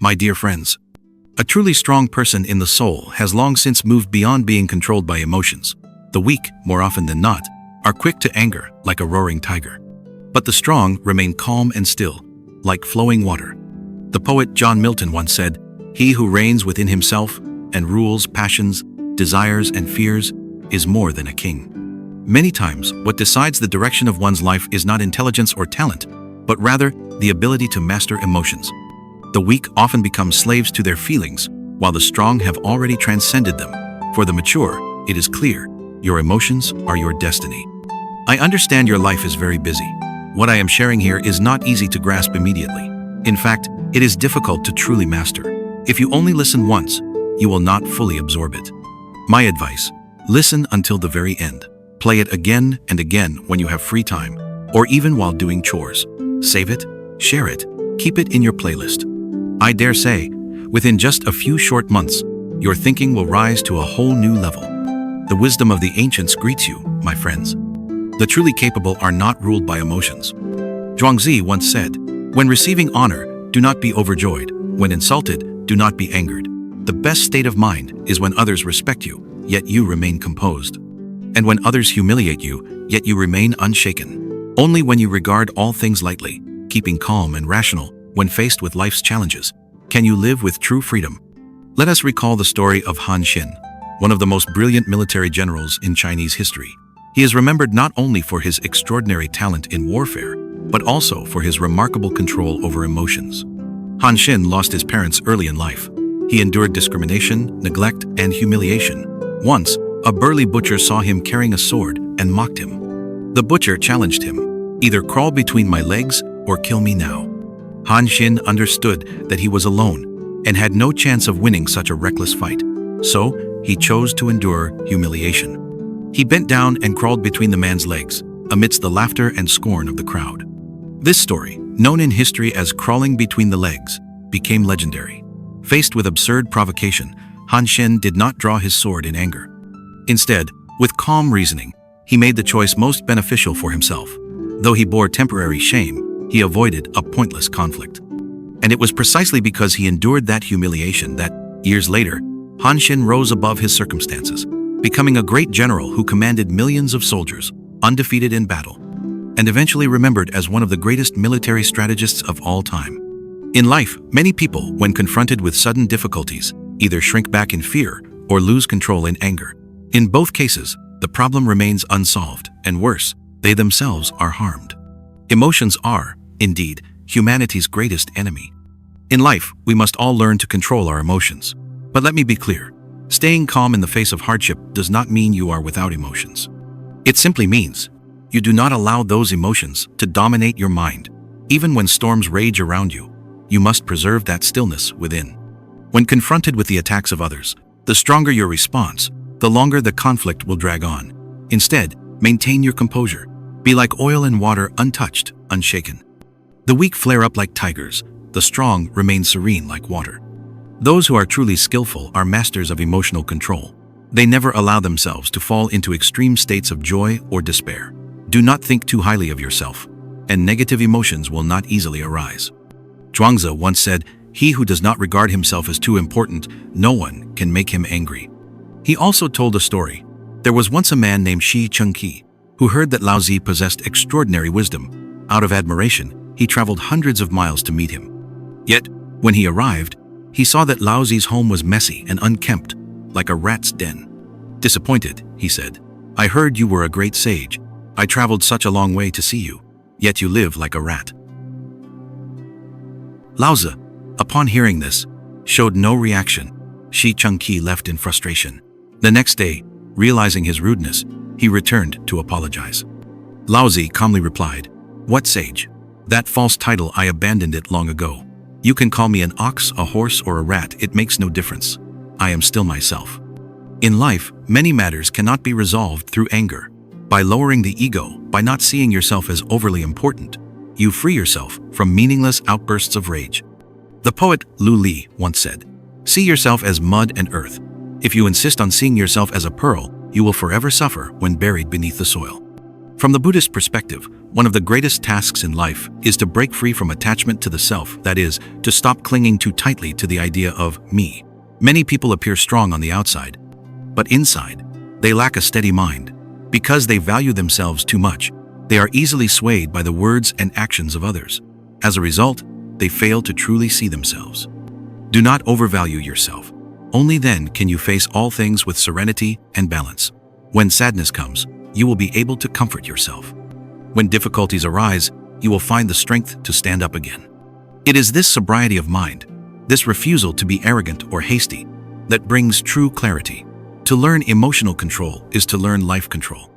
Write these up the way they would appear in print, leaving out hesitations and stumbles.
My dear friends, a truly strong person in the soul has long since moved beyond being controlled by emotions. The weak, more often than not, are quick to anger like a roaring tiger. But the strong remain calm and still, like flowing water. The poet John Milton once said, "He who reigns within himself and rules passions, desires, and fears is more than a king." Many times, what decides the direction of one's life is not intelligence or talent, but rather the ability to master emotions. The weak often become slaves to their feelings, while the strong have already transcended them. For the mature, it is clear, your emotions are your destiny. I understand your life is very busy. What I am sharing here is not easy to grasp immediately. In fact, it is difficult to truly master. If you only listen once, you will not fully absorb it. My advice, listen until the very end. Play it again and again when you have free time, or even while doing chores. Save it, share it, keep it in your playlist. I dare say, within just a few short months, your thinking will rise to a whole new level. The wisdom of the ancients greets you, my friends. The truly capable are not ruled by emotions. Zhuangzi once said, "When receiving honor, do not be overjoyed. When insulted, do not be angered. The best state of mind is when others respect you, yet you remain composed. And when others humiliate you, yet you remain unshaken. Only when you regard all things lightly, keeping calm and rational when faced with life's challenges, can you live with true freedom." Let us recall the story of Han Xin, one of the most brilliant military generals in Chinese history. He is remembered not only for his extraordinary talent in warfare, but also for his remarkable control over emotions. Han Xin lost his parents early in life. He endured discrimination, neglect, and humiliation. Once, a burly butcher saw him carrying a sword and mocked him. The butcher challenged him, "Either crawl between my legs or kill me now." Han Xin understood that he was alone and had no chance of winning such a reckless fight. So, he chose to endure humiliation. He bent down and crawled between the man's legs, amidst the laughter and scorn of the crowd. This story, known in history as crawling between the legs, became legendary. Faced with absurd provocation, Han Xin did not draw his sword in anger. Instead, with calm reasoning, he made the choice most beneficial for himself. Though he bore temporary shame, he avoided a pointless conflict. And it was precisely because he endured that humiliation that, years later, Han Xin rose above his circumstances, becoming a great general who commanded millions of soldiers, undefeated in battle, and eventually remembered as one of the greatest military strategists of all time. In life, many people, when confronted with sudden difficulties, either shrink back in fear or lose control in anger. In both cases, the problem remains unsolved, and worse, they themselves are harmed. Emotions are, indeed, humanity's greatest enemy. In life, we must all learn to control our emotions. But let me be clear, staying calm in the face of hardship does not mean you are without emotions. It simply means you do not allow those emotions to dominate your mind. Even when storms rage around you, you must preserve that stillness within. When confronted with the attacks of others, the stronger your response, the longer the conflict will drag on. Instead, maintain your composure. Be like oil and water, untouched, unshaken. The weak flare up like tigers, the strong remain serene like water. Those who are truly skillful are masters of emotional control. They never allow themselves to fall into extreme states of joy or despair. Do not think too highly of yourself, and negative emotions will not easily arise. Zhuangzi once said, "He who does not regard himself as too important, no one can make him angry." He also told a story. There was once a man named Zhuangzi who heard that Laozi possessed extraordinary wisdom. Out of admiration, he traveled hundreds of miles to meet him. Yet, when he arrived, he saw that Laozi's home was messy and unkempt, like a rat's den. Disappointed, he said, "I heard you were a great sage. I traveled such a long way to see you, yet you live like a rat." Laozi, upon hearing this, showed no reaction. Zhuangzi left in frustration. The next day, realizing his rudeness, he returned to apologize. Laozi calmly replied, "What sage? That false title, I abandoned it long ago. You can call me an ox, a horse, or a rat, it makes no difference. I am still myself." In life, many matters cannot be resolved through anger. By lowering the ego, by not seeing yourself as overly important, you free yourself from meaningless outbursts of rage. The poet Lu Li once said, "See yourself as mud and earth. If you insist on seeing yourself as a pearl, you will forever suffer when buried beneath the soil." From the Buddhist perspective, one of the greatest tasks in life is to break free from attachment to the self, that is, to stop clinging too tightly to the idea of me. Many people appear strong on the outside, but inside, they lack a steady mind. Because they value themselves too much, they are easily swayed by the words and actions of others. As a result, they fail to truly see themselves. Do not overvalue yourself. Only then can you face all things with serenity and balance. When sadness comes, you will be able to comfort yourself. When difficulties arise, you will find the strength to stand up again. It is this sobriety of mind, this refusal to be arrogant or hasty, that brings true clarity. To learn emotional control is to learn life control.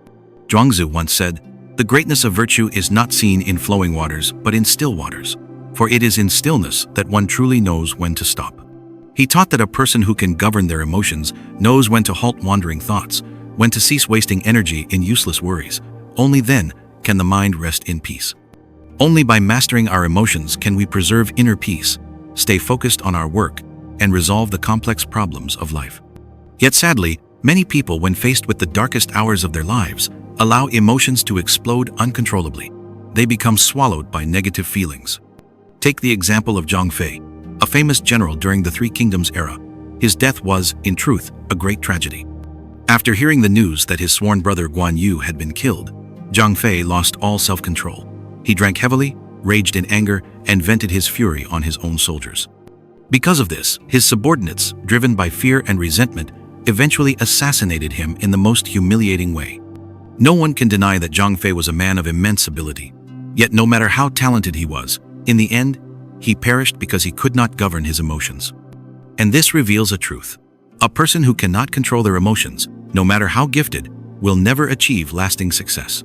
Zhuangzi once said, "The greatness of virtue is not seen in flowing waters, but in still waters. For it is in stillness that one truly knows when to stop." He taught that a person who can govern their emotions knows when to halt wandering thoughts, when to cease wasting energy in useless worries. Only then can the mind rest in peace. Only by mastering our emotions can we preserve inner peace, stay focused on our work, and resolve the complex problems of life. Yet sadly, many people, when faced with the darkest hours of their lives, allow emotions to explode uncontrollably. They become swallowed by negative feelings. Take the example of Zhang Fei, a famous general during the Three Kingdoms era. His death was, in truth, a great tragedy. After hearing the news that his sworn brother Guan Yu had been killed, Zhang Fei lost all self-control. He drank heavily, raged in anger, and vented his fury on his own soldiers. Because of this, his subordinates, driven by fear and resentment, eventually assassinated him in the most humiliating way. No one can deny that Zhang Fei was a man of immense ability. Yet no matter how talented he was, in the end, he perished because he could not govern his emotions. And this reveals a truth. A person who cannot control their emotions, no matter how gifted, will never achieve lasting success.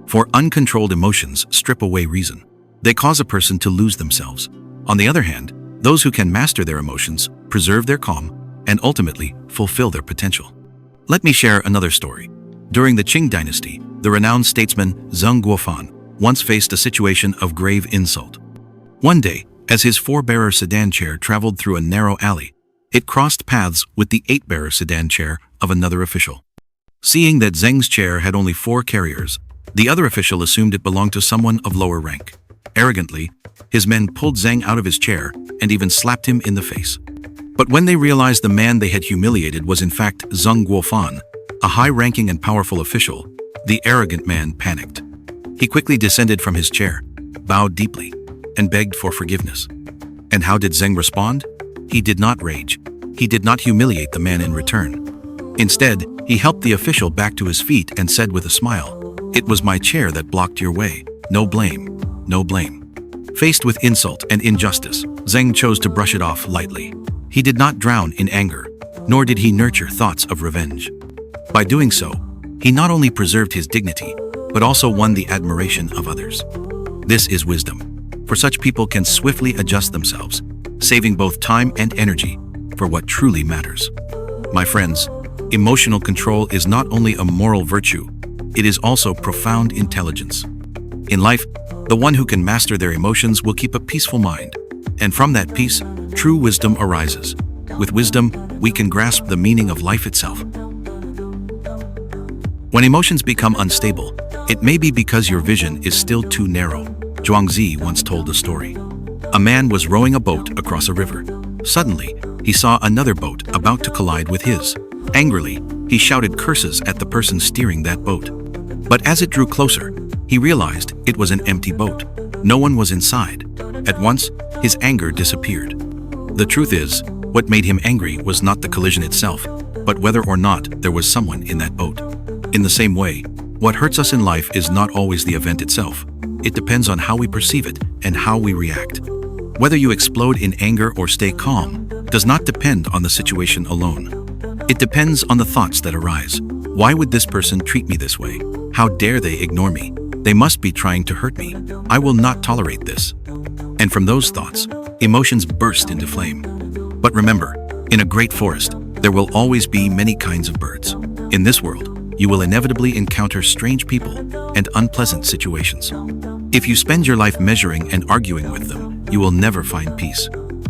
For uncontrolled emotions strip away reason. They cause a person to lose themselves. On the other hand, those who can master their emotions, preserve their calm, and ultimately fulfill their potential. Let me share another story. During the Qing dynasty, the renowned statesman Zeng Guofan once faced a situation of grave insult. One day, as his 4-bearer sedan chair traveled through a narrow alley, it crossed paths with the 8-bearer sedan chair of another official. Seeing that Zeng's chair had only 4 carriers, the other official assumed it belonged to someone of lower rank. Arrogantly, his men pulled Zeng out of his chair and even slapped him in the face. But when they realized the man they had humiliated was in fact Zeng Guofan, a high-ranking and powerful official, the arrogant man panicked. He quickly descended from his chair, bowed deeply, and begged for forgiveness. And how did Zeng respond? He did not rage. He did not humiliate the man in return. Instead, he helped the official back to his feet and said with a smile, "It was my chair that blocked your way. No blame, no blame." Faced with insult and injustice, Zeng chose to brush it off lightly. He did not drown in anger, nor did he nurture thoughts of revenge. By doing so, he not only preserved his dignity, but also won the admiration of others. This is wisdom, for such people can swiftly adjust themselves, saving both time and energy for what truly matters. My friends, emotional control is not only a moral virtue, it is also profound intelligence. In life, the one who can master their emotions will keep a peaceful mind, and from that peace, true wisdom arises. With wisdom, we can grasp the meaning of life itself. When emotions become unstable, it may be because your vision is still too narrow. Zhuangzi once told a story. A man was rowing a boat across a river. Suddenly, he saw another boat about to collide with his. Angrily, he shouted curses at the person steering that boat. But as it drew closer, he realized it was an empty boat. No one was inside. At once, his anger disappeared. The truth is, what made him angry was not the collision itself, but whether or not there was someone in that boat. In the same way, what hurts us in life is not always the event itself. It depends on how we perceive it and how we react. Whether you explode in anger or stay calm does not depend on the situation alone. It depends on the thoughts that arise. Why would this person treat me this way? How dare they ignore me? They must be trying to hurt me. I will not tolerate this. And from those thoughts, emotions burst into flame. But remember, in a great forest, there will always be many kinds of birds. In this world, you will inevitably encounter strange people and unpleasant situations. If you spend your life measuring and arguing with them, you will never find peace.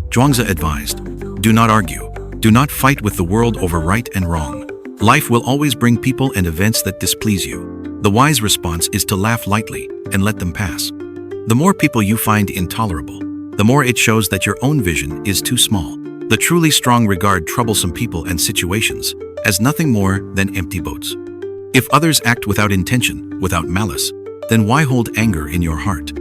Zhuangzi advised, "Do not argue. Do not fight with the world over right and wrong. Life will always bring people and events that displease you. The wise response is to laugh lightly and let them pass. The more people you find intolerable, the more it shows that your own vision is too small. The truly strong regard troublesome people and situations as nothing more than empty boats. If others act without intention, without malice, then why hold anger in your heart?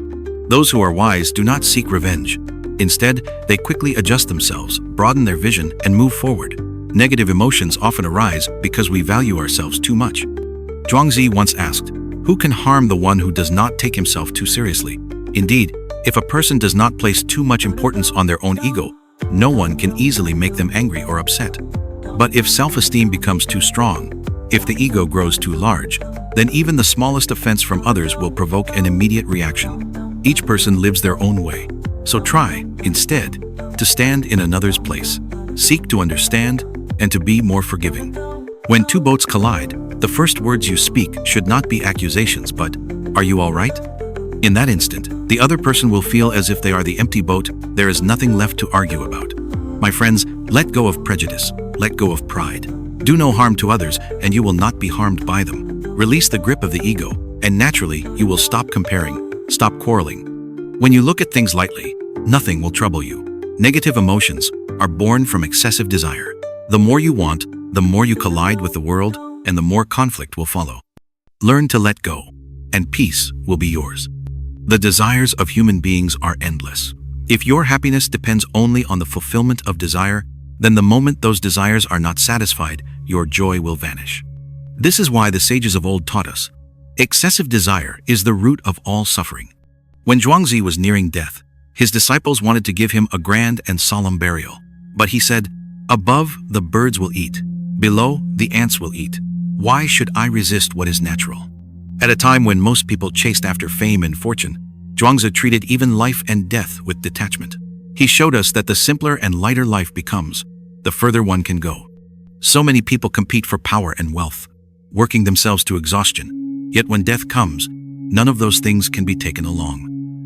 Those who are wise do not seek revenge. Instead, they quickly adjust themselves, broaden their vision, and move forward. Negative emotions often arise because we value ourselves too much. Zhuangzi once asked, "Who can harm the one who does not take himself too seriously?" Indeed, if a person does not place too much importance on their own ego, no one can easily make them angry or upset. But if self-esteem becomes too strong, if the ego grows too large, then even the smallest offense from others will provoke an immediate reaction. Each person lives their own way. So try, instead, to stand in another's place, seek to understand, and to be more forgiving. When two boats collide, the first words you speak should not be accusations but, "Are you all right?" In that instant, the other person will feel as if they are the empty boat. There is nothing left to argue about. My friends, let go of prejudice, let go of pride. Do no harm to others, and you will not be harmed by them. Release the grip of the ego, and naturally, you will stop comparing, stop quarreling. When you look at things lightly, nothing will trouble you. Negative emotions are born from excessive desire. The more you want, the more you collide with the world, and the more conflict will follow. Learn to let go, and peace will be yours. The desires of human beings are endless. If your happiness depends only on the fulfillment of desire, then the moment those desires are not satisfied, your joy will vanish. This is why the sages of old taught us, excessive desire is the root of all suffering. When Zhuangzi was nearing death, his disciples wanted to give him a grand and solemn burial. But he said, "Above, the birds will eat. Below, the ants will eat. Why should I resist what is natural?" At a time when most people chased after fame and fortune, Zhuangzi treated even life and death with detachment. He showed us that the simpler and lighter life becomes, the further one can go. So many people compete for power and wealth, working themselves to exhaustion. Yet when death comes, none of those things can be taken along.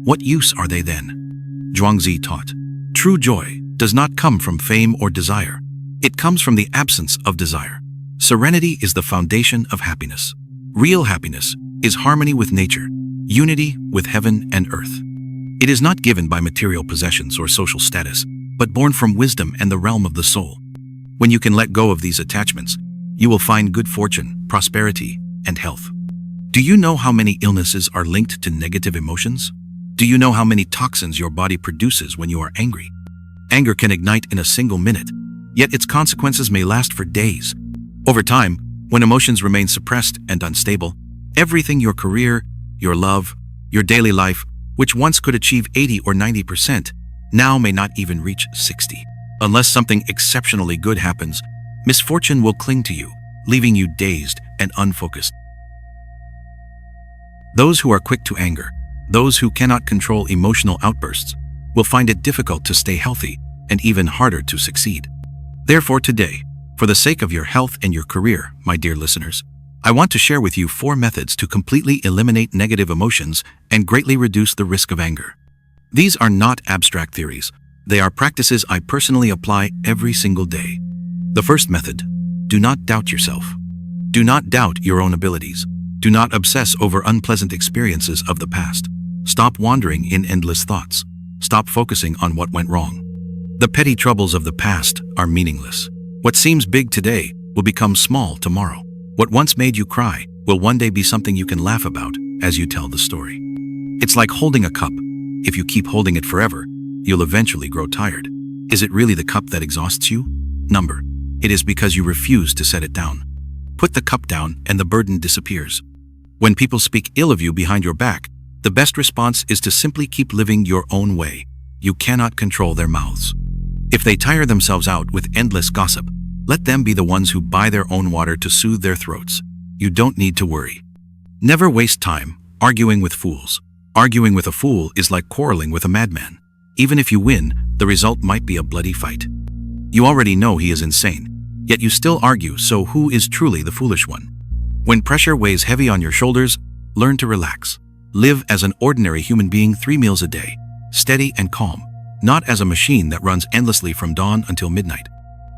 What use are they then? Zhuangzi taught, true joy does not come from fame or desire. It comes from the absence of desire. Serenity is the foundation of happiness. Real happiness is harmony with nature, unity with heaven and earth. It is not given by material possessions or social status, but born from wisdom and the realm of the soul. When you can let go of these attachments, you will find good fortune, prosperity, and health. Do you know how many illnesses are linked to negative emotions? Do you know how many toxins your body produces when you are angry? Anger can ignite in a single minute, yet its consequences may last for days. Over time, when emotions remain suppressed and unstable, everything, your career, your love, your daily life, which once could achieve 80 or 90%, now may not even reach 60. Unless something exceptionally good happens, misfortune will cling to you, leaving you dazed and unfocused. Those who are quick to anger, those who cannot control emotional outbursts, will find it difficult to stay healthy and even harder to succeed. Therefore today, for the sake of your health and your career, my dear listeners, I want to share with you 4 methods to completely eliminate negative emotions and greatly reduce the risk of anger. These are not abstract theories. They are practices I personally apply every single day. The first method, do not doubt yourself. Do not doubt your own abilities. Do not obsess over unpleasant experiences of the past. Stop wandering in endless thoughts. Stop focusing on what went wrong. The petty troubles of the past are meaningless. What seems big today will become small tomorrow. What once made you cry will one day be something you can laugh about as you tell the story. It's like holding a cup. If you keep holding it forever, you'll eventually grow tired. Is it really the cup that exhausts you? Number. It is because you refuse to set it down. Put the cup down and the burden disappears. When people speak ill of you behind your back, the best response is to simply keep living your own way. You cannot control their mouths. If they tire themselves out with endless gossip, let them be the ones who buy their own water to soothe their throats. You don't need to worry. Never waste time arguing with fools. Arguing with a fool is like quarreling with a madman. Even if you win, the result might be a bloody fight. You already know he is insane, yet you still argue, so who is truly the foolish one? When pressure weighs heavy on your shoulders, learn to relax. Live as an ordinary human being 3 meals a day, steady and calm, not as a machine that runs endlessly from dawn until midnight.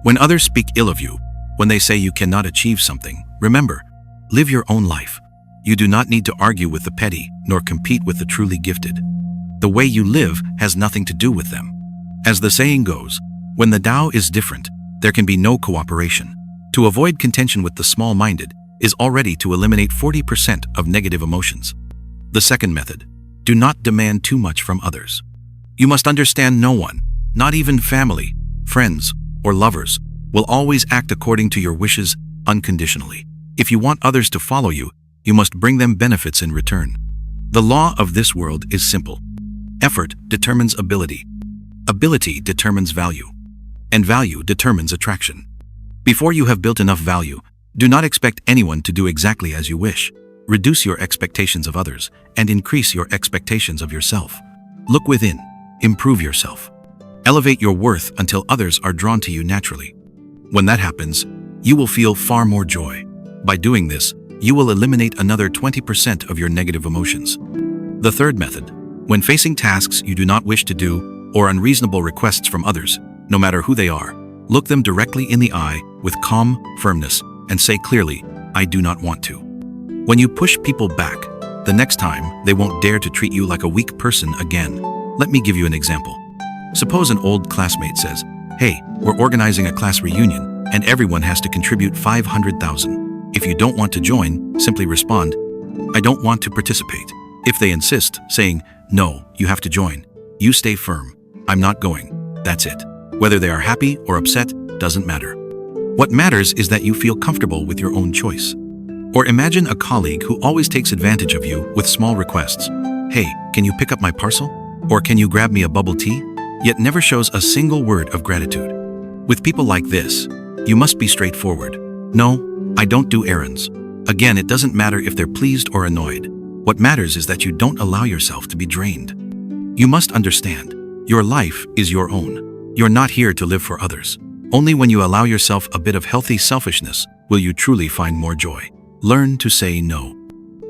When others speak ill of you, when they say you cannot achieve something, remember, live your own life. You do not need to argue with the petty, nor compete with the truly gifted. The way you live has nothing to do with them. As the saying goes, when the Tao is different, there can be no cooperation. To avoid contention with the small-minded is already to eliminate 40% of negative emotions. The second method, do not demand too much from others. You must understand no one, not even family, friends, or lovers, will always act according to your wishes unconditionally. If you want others to follow you, you must bring them benefits in return. The law of this world is simple. Effort determines ability. Ability determines value. And value determines attraction. Before you have built enough value, do not expect anyone to do exactly as you wish. Reduce your expectations of others and increase your expectations of yourself. Look within. Improve yourself. Elevate your worth until others are drawn to you naturally. When that happens, you will feel far more joy. By doing this, you will eliminate another 20% of your negative emotions. The third method, when facing tasks you do not wish to do or unreasonable requests from others, no matter who they are, look them directly in the eye with calm firmness and say clearly, I do not want to. When you push people back, the next time they won't dare to treat you like a weak person again. Let me give you an example. Suppose an old classmate says, hey, we're organizing a class reunion and everyone has to contribute 500,000. If you don't want to join, simply respond, I don't want to participate. If they insist, saying, no, you have to join, you stay firm. I'm not going. That's it. Whether they are happy or upset doesn't matter. What matters is that you feel comfortable with your own choice. Or imagine a colleague who always takes advantage of you with small requests. Hey, can you pick up my parcel? Or can you grab me a bubble tea? Yet never shows a single word of gratitude. With people like this, you must be straightforward. No, I don't do errands. Again, it doesn't matter if they're pleased or annoyed. What matters is that you don't allow yourself to be drained. You must understand, your life is your own. You're not here to live for others. Only when you allow yourself a bit of healthy selfishness will you truly find more joy. Learn to say no.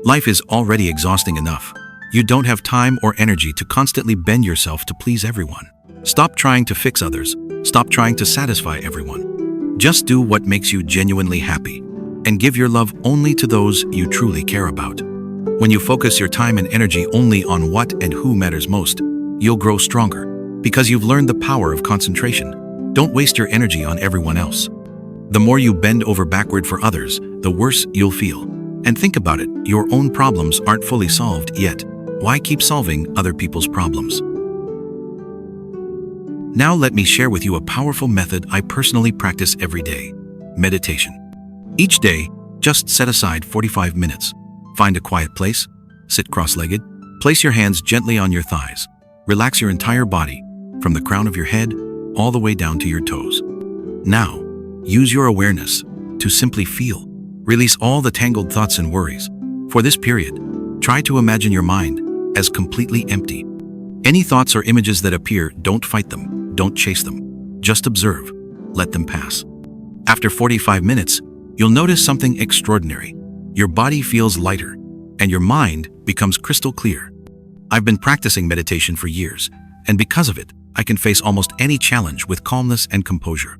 Life is already exhausting enough. You don't have time or energy to constantly bend yourself to please everyone. Stop trying to fix others. Stop trying to satisfy everyone. Just do what makes you genuinely happy, and give your love only to those you truly care about. When you focus your time and energy only on what and who matters most, you'll grow stronger, because you've learned the power of concentration. Don't waste your energy on everyone else. The more you bend over backward for others, the worse you'll feel. And think about it, your own problems aren't fully solved yet. Why keep solving other people's problems? Now let me share with you a powerful method I personally practice every day: meditation. Each day, just set aside 45 minutes. Find a quiet place, sit cross-legged, place your hands gently on your thighs. Relax your entire body, from the crown of your head all the way down to your toes. Now, use your awareness to simply feel. Release all the tangled thoughts and worries. For this period, try to imagine your mind as completely empty. Any thoughts or images that appear, don't fight them, don't chase them. Just observe, let them pass. After 45 minutes, you'll notice something extraordinary. Your body feels lighter, and your mind becomes crystal clear. I've been practicing meditation for years, and because of it, I can face almost any challenge with calmness and composure.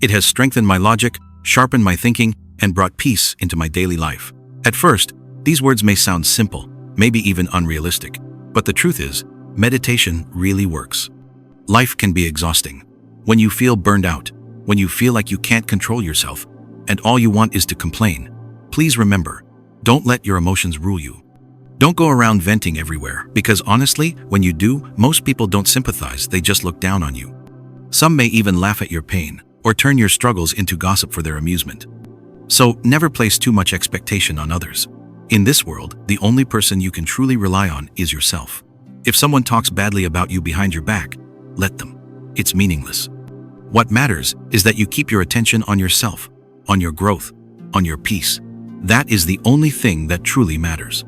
It has strengthened my logic, sharpened my thinking, and brought peace into my daily life. At first, these words may sound simple, maybe even unrealistic, but the truth is, meditation really works. Life can be exhausting. When you feel burned out, when you feel like you can't control yourself, and all you want is to complain, please remember, don't let your emotions rule you. Don't go around venting everywhere, because honestly, when you do, most people don't sympathize, they just look down on you. Some may even laugh at your pain, or turn your struggles into gossip for their amusement. So, never place too much expectation on others. In this world, the only person you can truly rely on is yourself. If someone talks badly about you behind your back, let them. It's meaningless. What matters is that you keep your attention on yourself, on your growth, on your peace. That is the only thing that truly matters.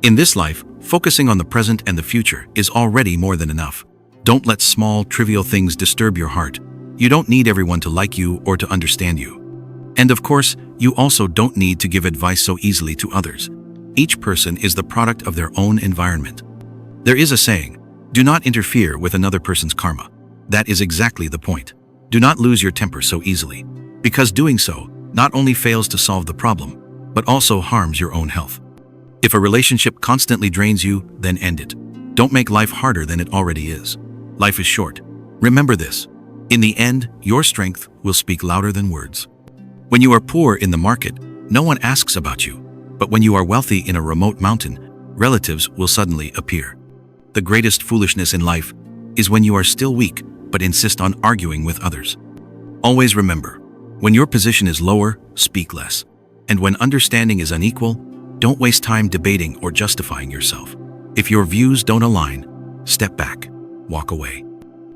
In this life, focusing on the present and the future is already more than enough. Don't let small, trivial things disturb your heart. You don't need everyone to like you or to understand you. And of course, you also don't need to give advice so easily to others. Each person is the product of their own environment. There is a saying, do not interfere with another person's karma. That is exactly the point. Do not lose your temper so easily, because doing so not only fails to solve the problem, but also harms your own health. If a relationship constantly drains you, then end it. Don't make life harder than it already is. Life is short. Remember this. In the end, your strength will speak louder than words. When you are poor in the market, no one asks about you. But when you are wealthy in a remote mountain, relatives will suddenly appear. The greatest foolishness in life is when you are still weak but insist on arguing with others. Always remember, when your position is lower, speak less. And when understanding is unequal, don't waste time debating or justifying yourself. If your views don't align, step back, walk away.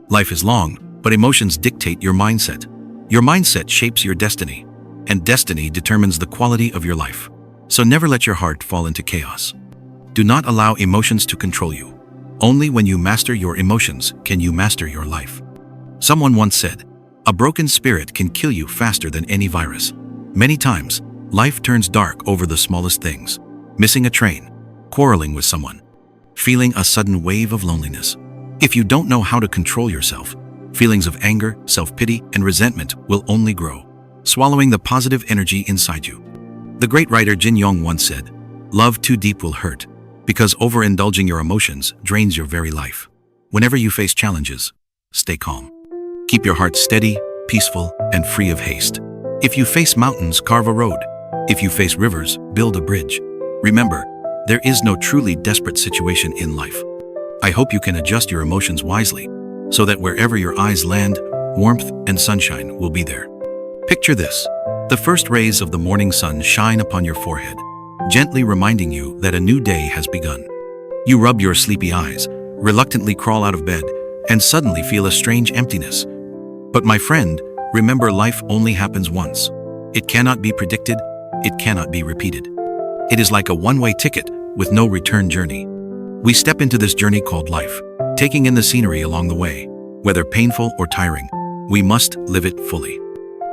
Life is long, but emotions dictate your mindset. Your mindset shapes your destiny, and destiny determines the quality of your life. So never let your heart fall into chaos. Do not allow emotions to control you. Only when you master your emotions can you master your life. Someone once said, "A broken spirit can kill you faster than any virus." Many times, life turns dark over the smallest things. Missing a train, quarreling with someone, feeling a sudden wave of loneliness. If you don't know how to control yourself, feelings of anger, self-pity, and resentment will only grow, swallowing the positive energy inside you. The great writer Jin Yong once said, "Love too deep will hurt, because overindulging your emotions drains your very life." Whenever you face challenges, stay calm. Keep your heart steady, peaceful, and free of haste. If you face mountains, carve a road. If you face rivers, build a bridge. Remember, there is no truly desperate situation in life. I hope you can adjust your emotions wisely, so that wherever your eyes land, warmth and sunshine will be there. Picture this. The first rays of the morning sun shine upon your forehead, gently reminding you that a new day has begun. You rub your sleepy eyes, reluctantly crawl out of bed, and suddenly feel a strange emptiness. But my friend, remember, life only happens once. It cannot be predicted, it cannot be repeated. It is like a one-way ticket with no return journey. We step into this journey called life, taking in the scenery along the way. Whether painful or tiring, we must live it fully.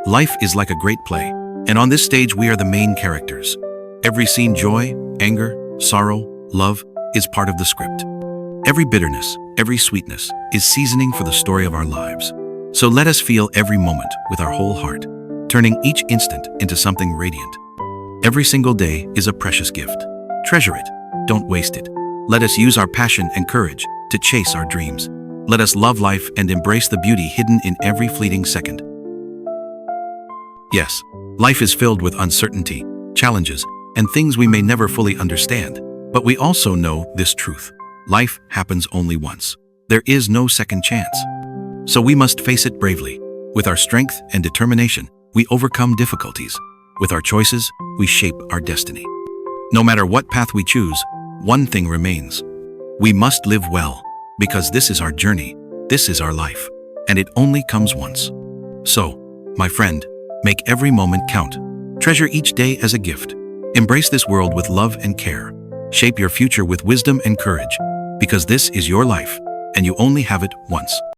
Life is like a great play, and on this stage we are the main characters. Every scene, joy, anger, sorrow, love, is part of the script. Every bitterness, every sweetness is seasoning for the story of our lives. So let us feel every moment with our whole heart, turning each instant into something radiant. Every single day is a precious gift. Treasure it, don't waste it. Let us use our passion and courage to chase our dreams. Let us love life and embrace the beauty hidden in every fleeting second. Yes, life is filled with uncertainty, challenges, and things we may never fully understand. But we also know this truth. Life happens only once. There is no second chance. So we must face it bravely. With our strength and determination, we overcome difficulties. With our choices, we shape our destiny. No matter what path we choose, one thing remains. We must live well, because this is our journey, this is our life, and it only comes once. So, my friend, make every moment count. Treasure each day as a gift. Embrace this world with love and care. Shape your future with wisdom and courage, because this is your life, and you only have it once.